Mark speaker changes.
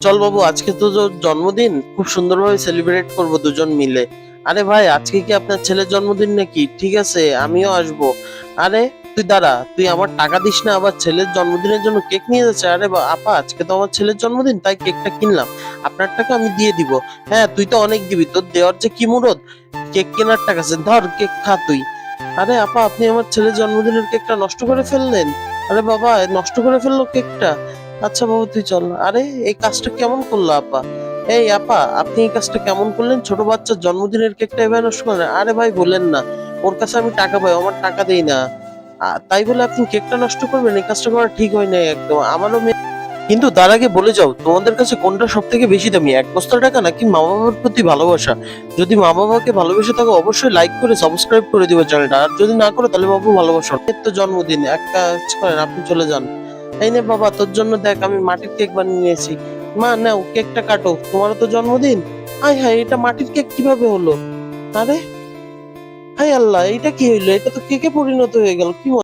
Speaker 1: চল বাবু, আজকে তো তোর জন্মদিন, খুব সুন্দরভাবে সেলিব্রেট করব দুজন মিলে। আরে ভাই, আজকে কি আপনার ছেলের জন্মদিন নাকি? ঠিক আছে, আমিও আসবো। আরে তুই দাঁড়া, তুই আমার টাকা দিস না, আবার ছেলের জন্মদিনের জন্য কেক নিয়ে যাচ্ছে? আরে আপা, আজকে তো আমার ছেলের জন্মদিন, তাই কেকটা কিনলাম, আপনার টাকা আমি দিয়ে দিব। হ্যাঁ, তুই তো অনেক দিবি, তোর দেওয়ার যে কি মুরদ। কেক কেনার টাকা আছে, ধর কেক খা তুই। আরে আপা, আপনি আমার ছেলের জন্মদিনের কেকটা নষ্ট করে ফেললেন। আরে বাবা, নষ্ট করে ফেললো কেকটা। আচ্ছা বাবু, তুই চল। আরে এই কাজটা কেমন করলো আপা? এই আপা, আপনি এই কাজটা কেমন করলেন? ছোট বাচ্চার জন্মদিনের কেকটা এভাবে নষ্ট করলেন? আরে ভাই, বললেন না ওর কাছে আমি টাকা পাই, আমার টাকা দেই না। তাই বলে আপনি কেকটা নষ্ট করবেন? এই কাজটা করা ঠিক হয় নাই একদম। আমারও কিন্তু তার আগে বলে যাও, তোমাদের কাছে কোনটা সব থেকে বেশি দামি, এক বস্তা টাকা নাকি মা বাবার প্রতি ভালোবাসা? যদি মা বাবাকে ভালোবেসে থাকো, অবশ্যই লাইক করে সাবস্ক্রাইব করে দিবে চ্যানেলটা, আর যদি না করো তাহলে বাবু ভালোবাসো না। এর তো জন্মদিন, এক কাজ করেন, আপনি চলে যান। এই নে বাবা, তোর জন্য দেখ আমি মাটির কেক বানিয়ে নিয়েছি। মা নাও, কেকটা কাটো, তোমারও তো জন্মদিন। আয় হায়, এটা মাটির কেক কিভাবে হলো? আরে হায় আল্লাহ, এটা কি হইলো? এটা তো কেকে পরিণত হয়ে গেল, কি